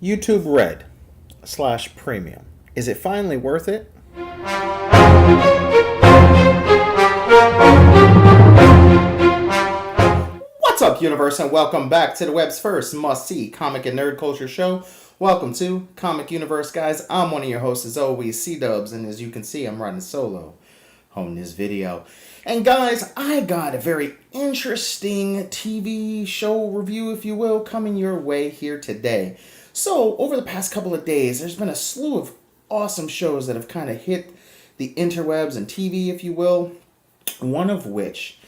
YouTube Red / Premium. Is it finally worth it? What's up, Universe, and welcome back to the web's first must-see comic and nerd culture show. Welcome to Comic Universe, guys. I'm one of your hosts, as always, C-Dubs, and as you can see, I'm running solo on this video. And guys, I got a very interesting TV show review, if you will, coming your way here today. So, over the past couple of days, there's been a slew of awesome shows that have kind of hit the interwebs and TV, if you will. One of which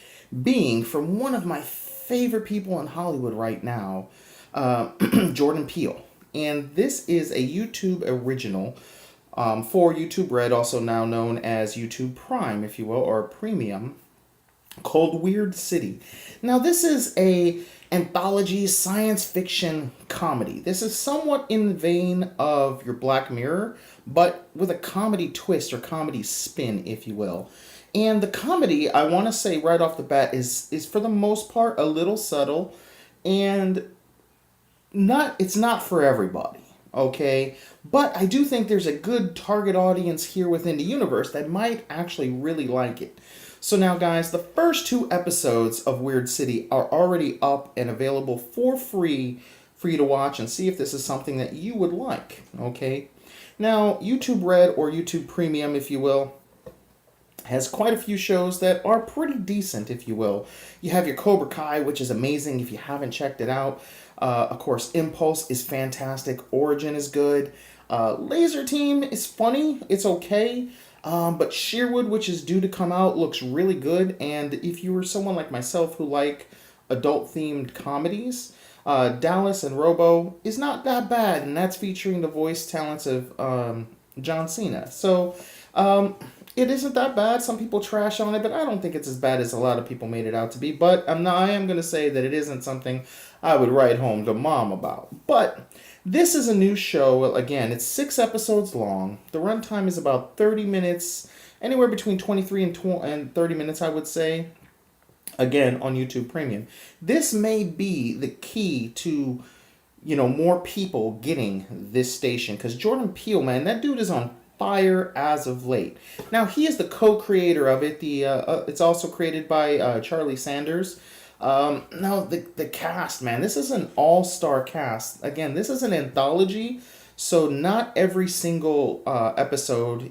being from one of my favorite people in Hollywood right now, Jordan Peele. And this is a YouTube original for YouTube Red, also now known as YouTube Prime, if you will, or Premium, called Weird City. Now, this is a anthology science fiction comedy. This is somewhat in the vein of your Black Mirror, but with a comedy twist or comedy spin, if you will. And the comedy, I want to say right off the bat, is for the most part a little subtle, and it's not for everybody, okay? But I do think there's a good target audience here within the universe that might actually really like it. So now, guys, the first 2 episodes of Weird City are already up and available for free for you to watch and see if this is something that you would like, okay? Now, YouTube Red, or YouTube Premium, if you will, has quite a few shows that are pretty decent, if you will. You have your Cobra Kai, which is amazing if you haven't checked it out. Of course, Impulse is fantastic. Origin is good. Laser Team is funny. It's okay. But Sheerwood, which is due to come out, looks really good. And if you were someone like myself who like adult-themed comedies, Dallas and Robo is not that bad. And that's featuring the voice talents of John Cena. So, it isn't that bad. Some people trash on it, but I don't think it's as bad as a lot of people made it out to be. But I am going to say that it isn't something I would write home to mom about. But this is a new show. Again, it's 6 episodes long. The runtime is about 30 minutes, anywhere between 23 and 30 minutes, I would say. Again, on YouTube Premium. This may be the key to, more people getting this station. Because Jordan Peele, man, that dude is on fire as of late. Now, he is the co-creator of it. It's also created by Charlie Sanders. Now, the cast, man, this is an all-star cast. Again, this is an anthology, so not every single episode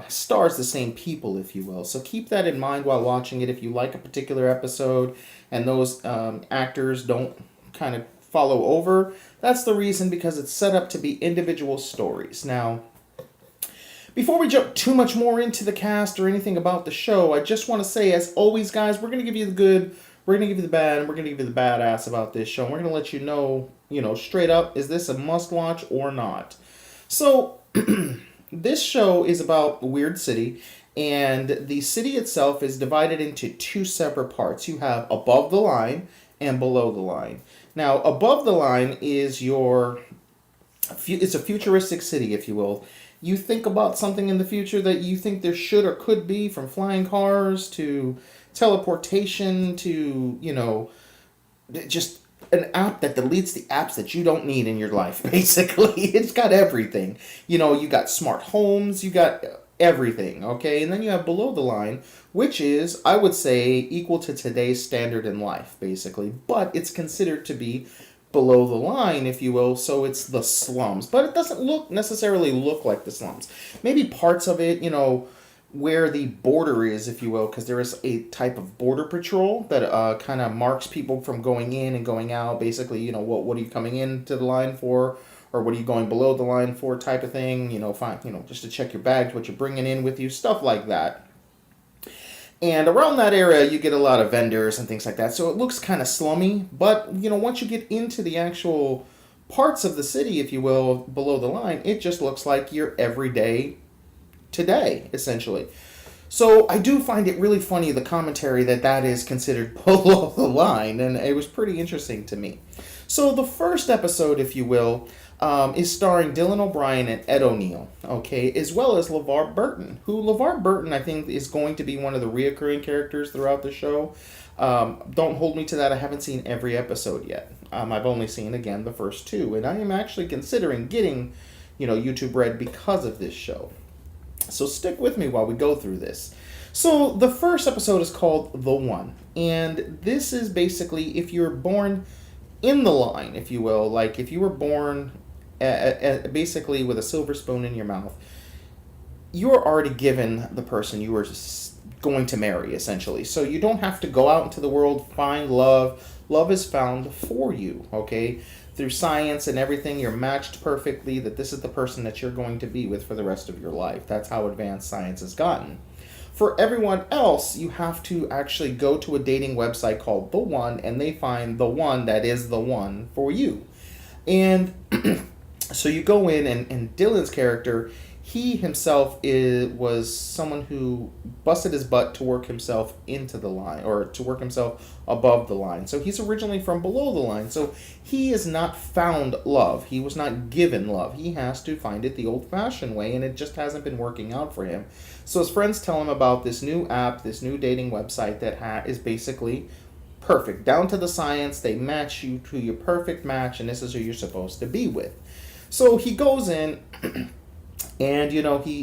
stars the same people, if you will. So keep that in mind while watching it. If you like a particular episode and those actors don't kind of follow over, that's the reason, because it's set up to be individual stories. Now, before we jump too much more into the cast or anything about the show, I just want to say, as always, guys, we're going to give you the good, we're going to give you the bad, and we're going to give you the badass about this show. And we're going to let you know, straight up, is this a must-watch or not? So, this show is about Weird City, and the city itself is divided into 2 separate parts. You have above the line and below the line. Now, above the line is it's a futuristic city, if you will. You think about something in the future that you think there should or could be, from flying cars to teleportation to, just an app that deletes the apps that you don't need in your life, basically. It's got everything. You got smart homes, you got everything, okay? And then you have below the line, which is, I would say, equal to today's standard in life, basically. But it's considered to be below the line, if you will, so it's the slums. But it doesn't necessarily look like the slums. Maybe parts of it, where the border is, if you will, because there is a type of border patrol that kind of marks people from going in and going out. Basically, what are you coming into the line for, or what are you going below the line for, type of thing. Just to check your bags, what you're bringing in with you, stuff like that. And around that area, you get a lot of vendors and things like that. So it looks kind of slummy. But, once you get into the actual parts of the city, if you will, below the line, it just looks like your everyday today, essentially. So I do find it really funny, the commentary that is considered below the line. And it was pretty interesting to me. So the first episode, if you will, is starring Dylan O'Brien and Ed O'Neill, okay, as well as LeVar Burton, who LeVar Burton, I think, is going to be one of the reoccurring characters throughout the show. Don't hold me to that. I haven't seen every episode yet. I've only seen, again, the first two. And I am actually considering getting, YouTube Red because of this show. So stick with me while we go through this. So the first episode is called The One. And this is basically if you're born in the line, if you will. Like if you were born basically with a silver spoon in your mouth, you are already given the person you were going to marry, essentially. So you don't have to go out into the world, find love. Love is found for you, okay? Through science and everything, you're matched perfectly that this is the person that you're going to be with for the rest of your life. That's how advanced science has gotten. For everyone else, you have to actually go to a dating website called The One, and they find the one that is the one for you. And so you go in, and Dylan's character, he himself was someone who busted his butt to work himself into the line, or to work himself above the line. So he's originally from below the line. So he has not found love. He was not given love. He has to find it the old-fashioned way, and it just hasn't been working out for him. So his friends tell him about this new app, this new dating website that is basically perfect. Down to the science, they match you to your perfect match, and this is who you're supposed to be with. So he goes in... And,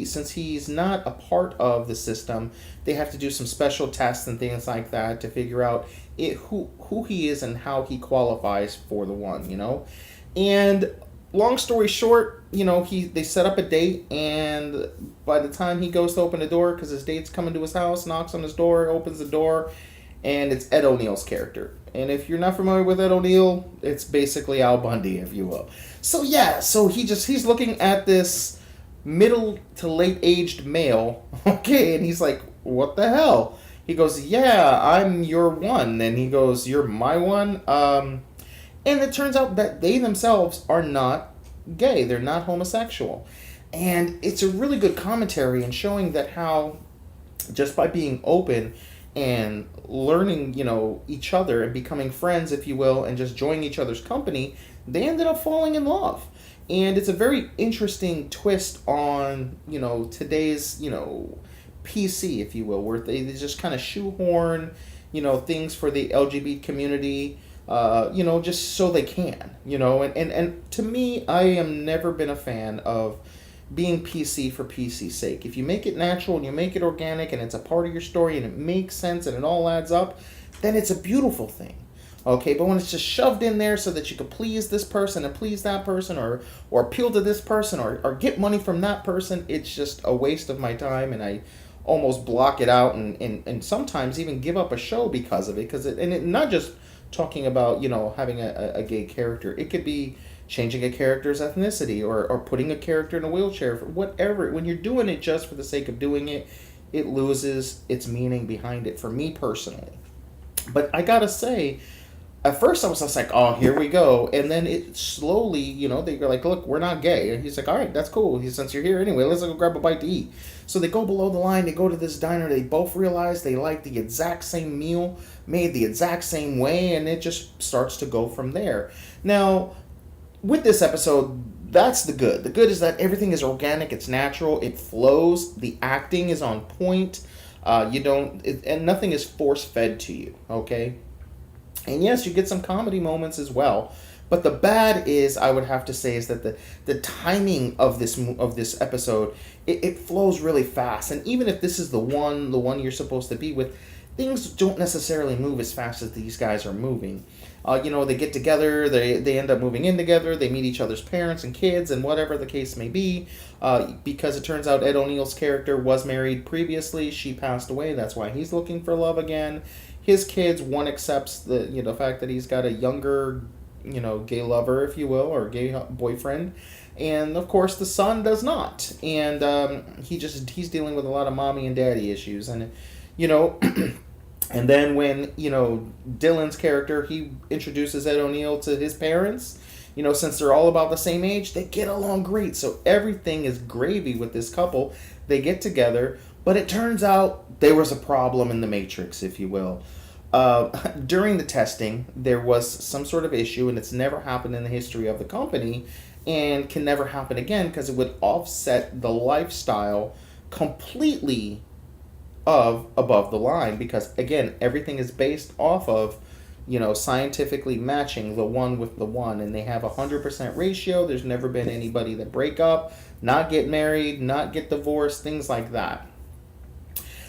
since he's not a part of the system, they have to do some special tests and things like that to figure out who he is and how he qualifies for the one, And long story short, they set up a date, and by the time he goes to open the door, because his date's coming to his house, knocks on his door, opens the door, and it's Ed O'Neill's character. And if you're not familiar with Ed O'Neill, it's basically Al Bundy, if you will. So, yeah, he's looking at this middle to late aged male, okay, and he's like, what the hell? He goes, yeah, I'm your one. And he goes, you're my one? And it turns out that they themselves are not gay. They're not homosexual. And it's a really good commentary in showing that how just by being open and learning, each other and becoming friends, if you will, and just joining each other's company, they ended up falling in love. And it's a very interesting twist on, today's, PC, if you will, where they just kind of shoehorn, things for the LGBT community, just so they can, and to me, I am never been a fan of being PC for PC's sake. If you make it natural and you make it organic and it's a part of your story and it makes sense and it all adds up, then it's a beautiful thing. Okay, but when it's just shoved in there so that you could please this person and please that person or appeal to this person or get money from that person, it's just a waste of my time, and I almost block it out and sometimes even give up a show because of it. Not just talking about, having a gay character. It could be changing a character's ethnicity or putting a character in a wheelchair, whatever. When you're doing it just for the sake of doing it, it loses its meaning behind it for me personally. But I gotta say, at first I was just like, oh, here we go. And then it slowly, they go like, look, we're not gay. And he's like, all right, that's cool. Since you're here anyway, let's go grab a bite to eat. So they go below the line. They go to this diner. They both realize they like the exact same meal, made the exact same way. And it just starts to go from there. Now, with this episode, that's the good. The good is that everything is organic. It's natural. It flows. The acting is on point. And nothing is force-fed to you, okay? And yes, you get some comedy moments as well. But the bad is, I would have to say, is that the timing of this episode, it flows really fast. And even if this is the one you're supposed to be with, things don't necessarily move as fast as these guys are moving. They get together, they end up moving in together, they meet each other's parents and kids and whatever the case may be. Because it turns out Ed O'Neill's character was married previously. She passed away. That's why he's looking for love again. His kids, one accepts the fact that he's got a younger, gay lover, if you will, or gay boyfriend, and of course the son does not. And he's dealing with a lot of mommy and daddy issues, and and then when Dylan's character, he introduces Ed O'Neill to his parents. Since they're all about the same age, they get along great. So everything is gravy with this couple. They get together, but it turns out there was a problem in the matrix, if you will. During the testing, there was some sort of issue, and it's never happened in the history of the company and can never happen again because it would offset the lifestyle completely of above the line, because again, everything is based off of, scientifically matching the one with the one, and they have 100% ratio. There's never been anybody that break up, not get married, not get divorced, things like that.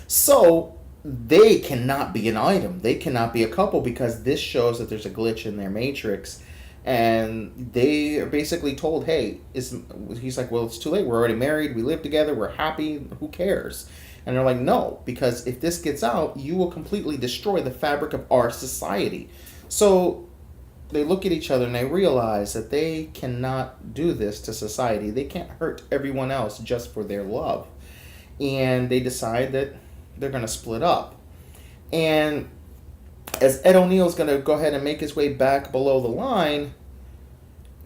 So they cannot be an item. They cannot be a couple, because this shows that there's a glitch in their matrix. And they are basically told, hey, he's like, well, it's too late. We're already married. We live together. We're happy. Who cares? And they're like, no, because if this gets out, you will completely destroy the fabric of our society. So they look at each other and they realize that they cannot do this to society. They can't hurt everyone else just for their love. And they decide that they're going to split up. And as Ed O'Neill's going to go ahead and make his way back below the line,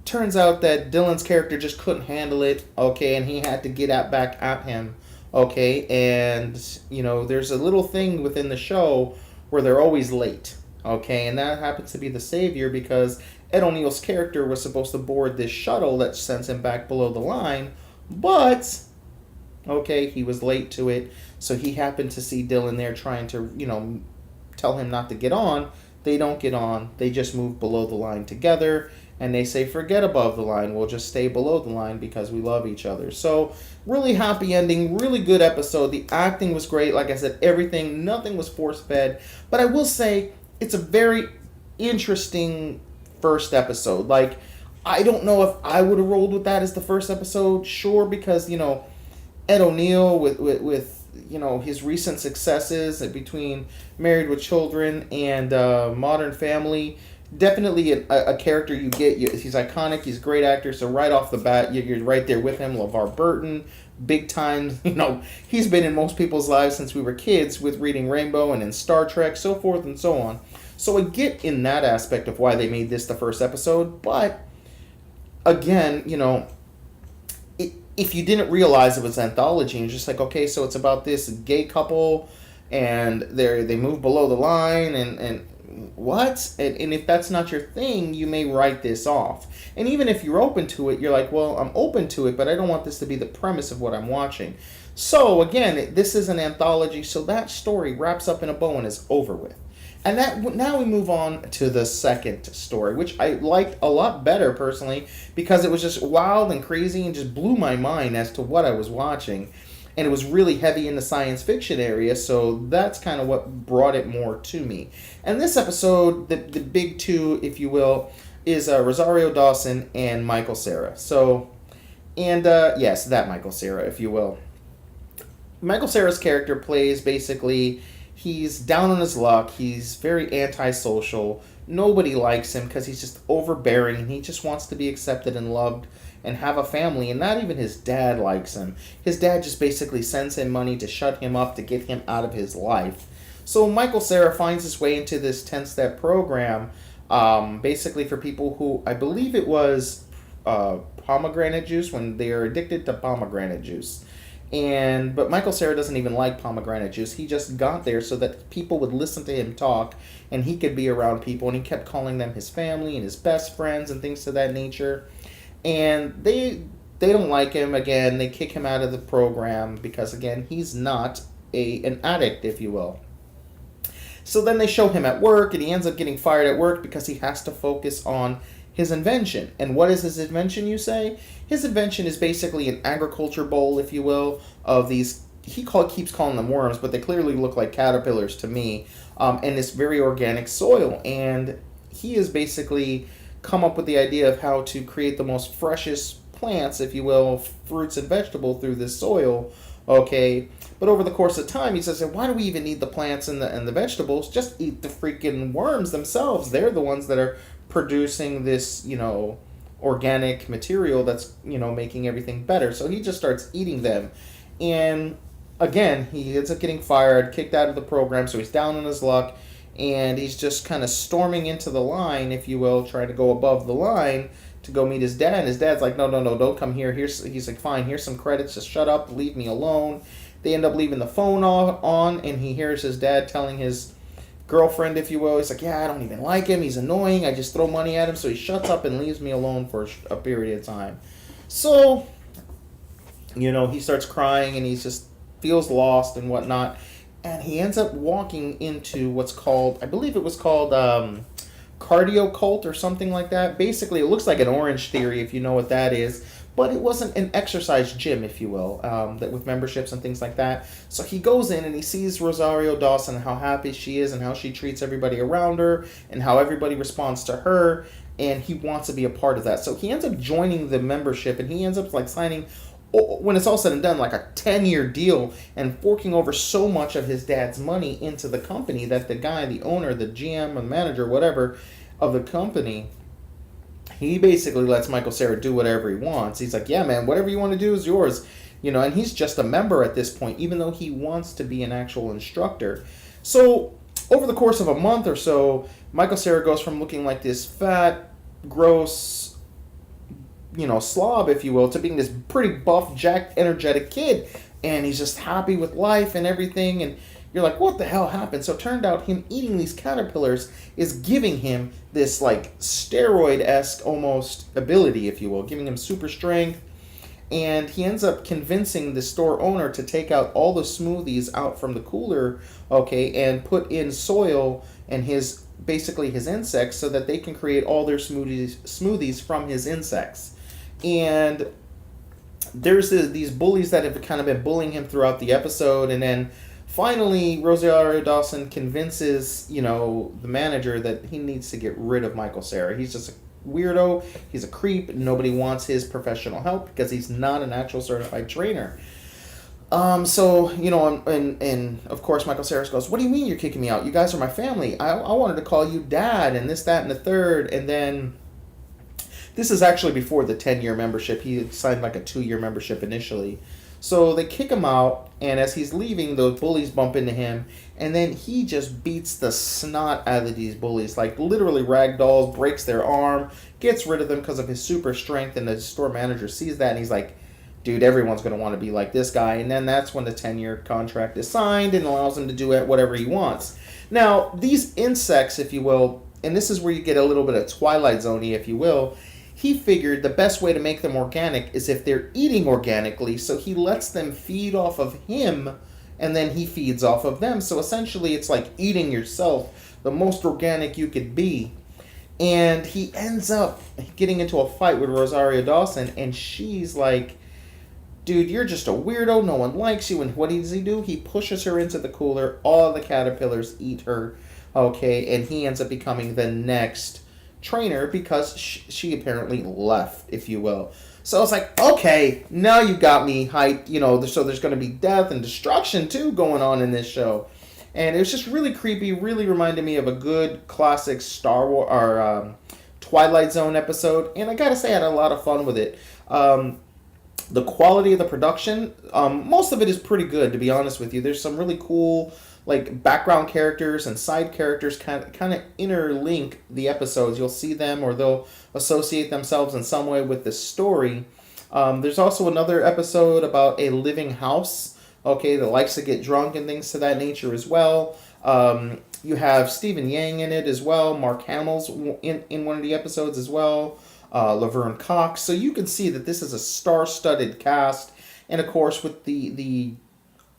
turns out that Dylan's character just couldn't handle it, okay, and he had to get back at him, okay, and, there's a little thing within the show where they're always late, okay, and that happens to be the savior, because Ed O'Neill's character was supposed to board this shuttle that sends him back below the line, but, okay, he was late to it, so he happened to see Dylan there trying to, tell him not to get on. They don't get on. They just move below the line together, and they say, forget above the line. We'll just stay below the line because we love each other. So, really happy ending, really good episode. The acting was great. Like I said, nothing was force-fed. But I will say, it's a very interesting first episode. Like, I don't know if I would have rolled with that as the first episode. Sure, because, Ed O'Neill with his recent successes between Married with Children and Modern Family, definitely a character you get. He's iconic. He's a great actor. So right off the bat, you're right there with him. LeVar Burton, big time. He's been in most people's lives since we were kids with Reading Rainbow and in Star Trek, so forth and so on. So I get in that aspect of why they made this the first episode. But again, if you didn't realize it was anthology, and you're just like, okay, so it's about this gay couple, and they move below the line, and what? And if that's not your thing, you may write this off. And even if you're open to it, you're like, well, I'm open to it, but I don't want this to be the premise of what I'm watching. So again, this is an anthology, so that story wraps up in a bow and is over with. And now we move on to the second story, which I liked a lot better personally, because it was just wild and crazy and just blew my mind as to what I was watching. And it was really heavy in the science fiction area, so that's kind of what brought it more to me. And this episode, the big two, if you will, is Rosario Dawson and Michael Cera. So, and yes, that Michael Cera, if you will. Michael Cera's character plays basically... He's down on his luck. He's very antisocial. Nobody likes him because he's just overbearing. And he just wants to be accepted and loved and have a family. And not even his dad likes him. His dad just basically sends him money to shut him up, to get him out of his life. So Michael Cera finds his way into this 10-step program, basically for people who, I believe it was pomegranate juice, when they are addicted to pomegranate juice. But Michael Cera doesn't even like pomegranate juice. He just got there so that people would listen to him talk, and he could be around people, and he kept calling them his family and his best friends and things of that nature. And they don't like him. Again, they kick him out of the program because, again, he's not an addict, if you will. So then they show him at work, and he ends up getting fired at work because he has to focus on his invention. And what is his invention, you say? His invention is basically an agriculture bowl, if you will, of these, keeps calling them worms, but they clearly look like caterpillars to me, and this very organic soil. And he has basically come up with the idea of how to create the most freshest plants, if you will, fruits and vegetables through this soil, okay? But over the course of time, he says, why do we even need the plants and the vegetables? Just eat the freaking worms themselves. They're the ones that are producing this, organic material that's, making everything better. So he just starts eating them. And again, he ends up getting fired, kicked out of the program, so he's down on his luck, and he's just kind of storming into the line, if you will, trying to go above the line to go meet his dad. And his dad's like, no, don't come here. He's like, fine, here's some credits, just shut up, leave me alone. They end up leaving the phone on, and he hears his dad telling his girlfriend, if you will, he's like, yeah, I don't even like him, he's annoying, I just throw money at him, so he shuts up and leaves me alone for a period of time. So, he starts crying, and he just feels lost and whatnot. and he ends up walking into what's called, I believe it was called cardio cult or something like that. Basically, it looks like an Orange Theory, if you know what that is, but it wasn't an exercise gym, if you will, that with memberships and things like that. So he goes in and he sees Rosario Dawson, how happy she is and how she treats everybody around her and how everybody responds to her, and he wants to be a part of that. So he ends up joining the membership, and he ends up like signing, when it's all said and done, like a 10-year deal, and forking over so much of his dad's money into the company that the guy, the owner, the GM, or the manager, whatever, of the company, he basically lets Michael Cera do whatever he wants. He's like, yeah, man, whatever you want to do is yours. And he's just a member at this point, even though he wants to be an actual instructor. So over the course of a month or so, Michael Cera goes from looking like this fat, gross, slob, if you will, to being this pretty buff, jacked, energetic kid. And he's just happy with life and everything. And you're like, what the hell happened? So it turned out him eating these caterpillars is giving him this like steroid-esque almost ability, if you will, giving him super strength. And he ends up convincing the store owner to take out all the smoothies out from the cooler, and put in soil and his insects so that they can create all their smoothies from his insects. And there's these bullies that have kind of been bullying him throughout the episode, and then finally Rosario Dawson convinces, the manager that he needs to get rid of Michael Cera. He's just a weirdo, he's a creep, nobody wants his professional help because he's not an actual certified trainer. And of course Michael Cera goes, what do you mean you're kicking me out? You guys are my family. I wanted to call you dad and this, that, and the third. And then this is actually before the 10-year membership. He had signed like a 2-year membership initially. So they kick him out, and as he's leaving, those bullies bump into him, and then he just beats the snot out of these bullies, like literally ragdolls, breaks their arm, gets rid of them because of his super strength, and the store manager sees that, and he's like, dude, everyone's going to want to be like this guy. And then that's when the 10-year contract is signed and allows him to do whatever he wants. Now, these insects, if you will, and this is where you get a little bit of Twilight Zone-y, if you will, he figured the best way to make them organic is if they're eating organically, so he lets them feed off of him, and then he feeds off of them. So essentially, it's like eating yourself, the most organic you could be. And he ends up getting into a fight with Rosario Dawson, and she's like, dude, you're just a weirdo, no one likes you. And what does he do? He pushes her into the cooler, all the caterpillars eat her, and he ends up becoming the next trainer because she apparently left, if you will. So it's like, okay, now you got me hyped, so there's going to be death and destruction too going on in this show. And it was just really creepy, really reminded me of a good classic Star Wars or Twilight Zone episode, and I gotta say I had a lot of fun with it. The quality of the production, most of it is pretty good, to be honest with you. There's some really cool like background characters and side characters kind of interlink the episodes. You'll see them or they'll associate themselves in some way with the story. There's also another episode about a living house, that likes to get drunk and things to that nature as well. You have Stephen Yang in it as well. Mark Hamill's in one of the episodes as well. Laverne Cox. So you can see that this is a star-studded cast. And of course with the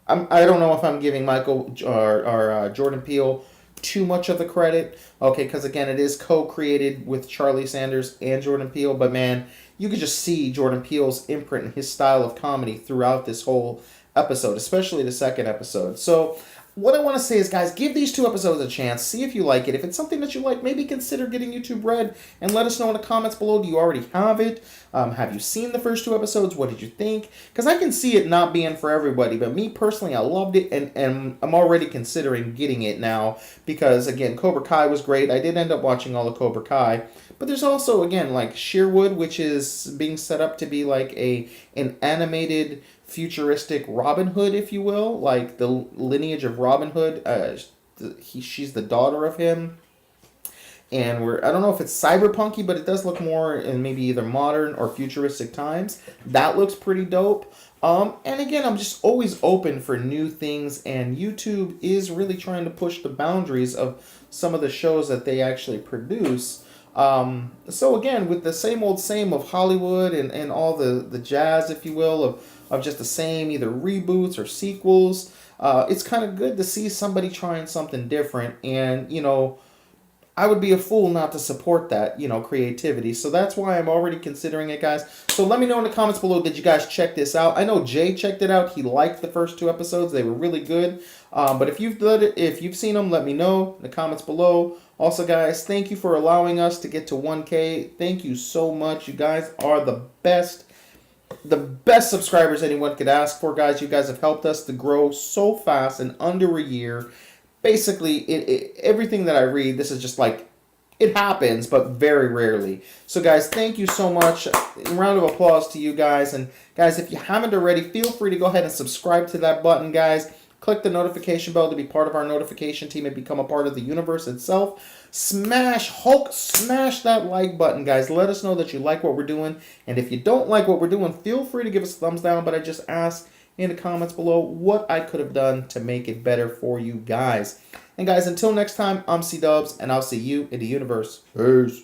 I don't know if I'm giving Michael or Jordan Peele too much of the credit, because again, it is co-created with Charlie Sanders and Jordan Peele, but man, you could just see Jordan Peele's imprint and his style of comedy throughout this whole episode, especially the second episode. So what I want to say is, guys, give these 2 episodes a chance. See if you like it. If it's something that you like, maybe consider getting YouTube Red and let us know in the comments below. Do you already have it? Have you seen the first 2 episodes? What did you think? Because I can see it not being for everybody, but me personally, I loved it, and I'm already considering getting it now because, again, Cobra Kai was great. I did end up watching all of Cobra Kai. But there's also, again, like Sherwood, which is being set up to be like an animated futuristic Robin Hood, if you will, like the lineage of Robin Hood. She's the daughter of him, and I don't know if it's cyberpunky, but it does look more in maybe either modern or futuristic times. That looks pretty dope. And again, I'm just always open for new things, and YouTube is really trying to push the boundaries of some of the shows that they actually produce. So again, with the same of Hollywood and all the jazz, if you will, of just the same either reboots or sequels, it's kind of good to see somebody trying something different. And, I would be a fool not to support that, creativity. So that's why I'm already considering it, guys. So let me know in the comments below, did you guys check this out? I know Jay checked it out. He liked the first 2 episodes. They were really good. But if you've done it, if you've seen them, let me know in the comments below. Also, guys, thank you for allowing us to get to 1K. Thank you so much. You guys are the best. The best subscribers anyone could ask for, guys. You guys have helped us to grow so fast in under a year. Basically, everything that I read, this is just like, it happens, but very rarely. So, guys, thank you so much. A round of applause to you guys. And, guys, if you haven't already, feel free to go ahead and subscribe to that button, guys. Click the notification bell to be part of our notification team and become a part of the universe itself. Smash that like button, guys. Let us know that you like what we're doing. And if you don't like what we're doing, feel free to give us a thumbs down. But I just ask in the comments below what I could have done to make it better for you guys. And guys, until next time, I'm C-Dubs, and I'll see you in the universe. Peace.